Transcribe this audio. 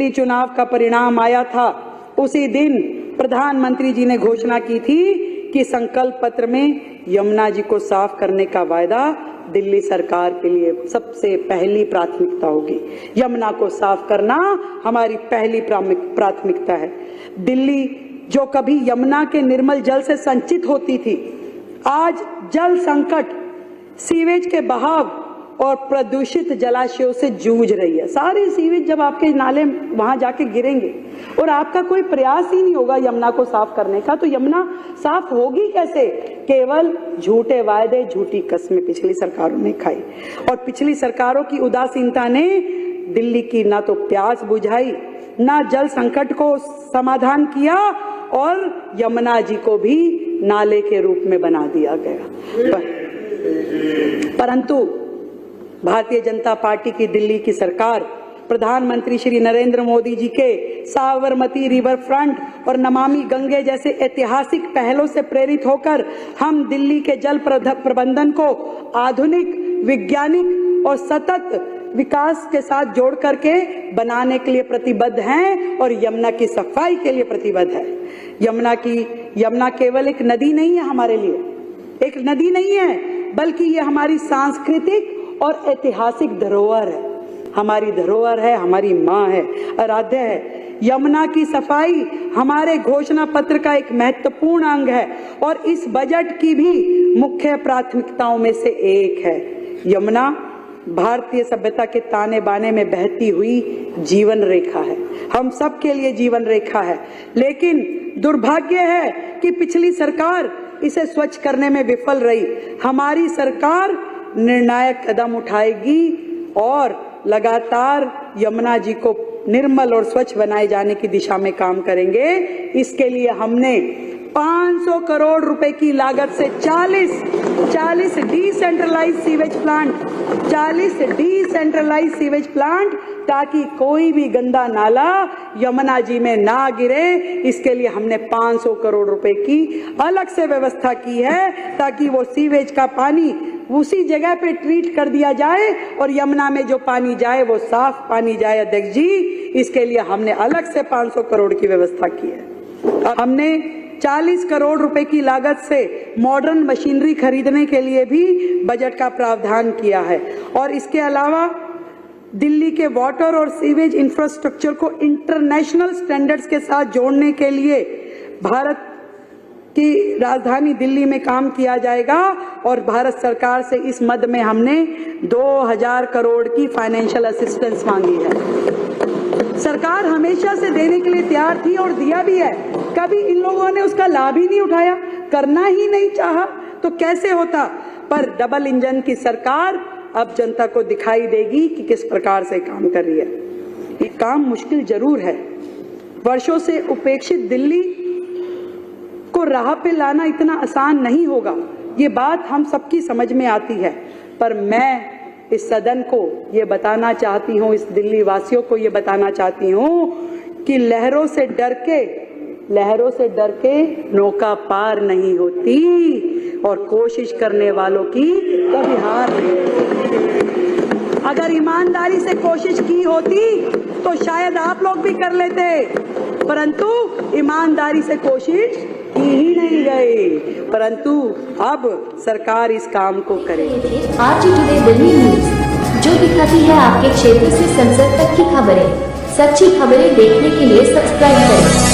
दिल्ली चुनाव का परिणाम आया था, उसी दिन प्रधानमंत्री जी ने घोषणा की थी कि संकल्प पत्र में यमुना जी को साफ करने का वायदा दिल्ली सरकार के लिए सबसे पहली प्राथमिकता होगी। यमुना को साफ करना हमारी पहली प्राथमिकता है। दिल्ली जो कभी यमुना के निर्मल जल से संचित होती थी, आज जल संकट, सीवेज के बहाव और प्रदूषित जलाशयों से जूझ रही है। सारे सीवेज जब आपके नाले वहां जाके गिरेंगे और आपका कोई प्रयास ही नहीं होगा यमुना को साफ करने का, तो यमुना साफ होगी कैसे? केवल झूठे वायदे, झूठी कस्में पिछली सरकारों ने खाई। और पिछली सरकारों की उदासीनता ने दिल्ली की ना तो प्यास बुझाई, ना जल संकट को समाधान किया, और यमुना जी को भी नाले के रूप में बना दिया गया। परंतु भारतीय जनता पार्टी की दिल्ली की सरकार प्रधानमंत्री श्री नरेंद्र मोदी जी के साबरमती रिवर फ्रंट और नमामि गंगे जैसे ऐतिहासिक पहलों से प्रेरित होकर हम दिल्ली के जल प्रबंधन को आधुनिक, वैज्ञानिक और सतत विकास के साथ जोड़ करके बनाने के लिए प्रतिबद्ध हैं और यमुना की सफाई के लिए प्रतिबद्ध है। यमुना केवल एक नदी नहीं है, हमारे लिए एक नदी नहीं है, बल्कि ये हमारी सांस्कृतिक और ऐतिहासिक धरोहर है। हमारी धरोहर है, हमारी माँ है, आराध्य है। यमुना की सफाई हमारे घोषणा पत्र का एक महत्वपूर्ण अंग है और इस बजट की भी मुख्य प्राथमिकताओं में से एक है। यमुना भारतीय सभ्यता के ताने बाने में बहती हुई जीवन रेखा है, हम सब के लिए जीवन रेखा है। लेकिन दुर्भाग्य है कि पिछली सरकार इसे स्वच्छ करने में विफल रही। हमारी सरकार निर्णायक कदम उठाएगी और लगातार यमुना जी को निर्मल और स्वच्छ बनाए जाने की दिशा में काम करेंगे। इसके लिए हमने 500 करोड़ रुपए की लागत से 40 डिसेंट्रलाइज सीवेज प्लांट ताकि कोई भी गंदा नाला यमुना जी में ना गिरे, इसके लिए हमने 500 करोड़ रुपए की अलग से व्यवस्था की है ताकि वो सीवेज का पानी उसी जगह पे ट्रीट कर दिया जाए और यमुना में जो पानी जाए वो साफ पानी जाए। अध्यक्ष जी, इसके लिए हमने अलग से 500 करोड़ की व्यवस्था की है। हमने 40 करोड़ रुपए की लागत से मॉडर्न मशीनरी खरीदने के लिए भी बजट का प्रावधान किया है और इसके अलावा दिल्ली के वाटर और सीवेज इंफ्रास्ट्रक्चर को इंटरनेशनल स्टैंडर्ड्स के साथ जोड़ने के लिए भारत की राजधानी दिल्ली में काम किया जाएगा और भारत सरकार से इस मद में हमने 2000 करोड़ की फाइनेंशियल असिस्टेंस मांगी है। सरकार हमेशा से देने के लिए तैयार थी और दिया भी है। कभी इन लोगों ने उसका लाभ ही नहीं उठाया, करना ही नहीं चाहा, तो कैसे होता? पर डबल इंजन की सरकार अब जनता को दिखाई देगी कि किस प्रकार से काम कर रही है। ये काम मुश्किल जरूर है। वर्षों से उपेक्षित दिल्ली को राह पे लाना इतना आसान नहीं होगा, ये बात हम सबकी समझ में आती है। पर मैं इस सदन को ये बताना चाहती हूँ, इस दिल्ली वासियों को ये बताना चाहती हूँ कि लहरों से डर के नौका पार नहीं होती और कोशिश करने वालों की कभी हार नहीं होती। अगर ईमानदारी से कोशिश की होती तो शायद आप लोग भी कर लेते, परंतु ईमानदारी से कोशिश की ही नहीं गई। परंतु अब सरकार इस काम को करेगी। आरटी टुडे दिल्ली न्यूज, जो दिखाती है आपके क्षेत्र से संसद तक की खबरें। सच्ची खबरें देखने के लिए सब्सक्राइब करें।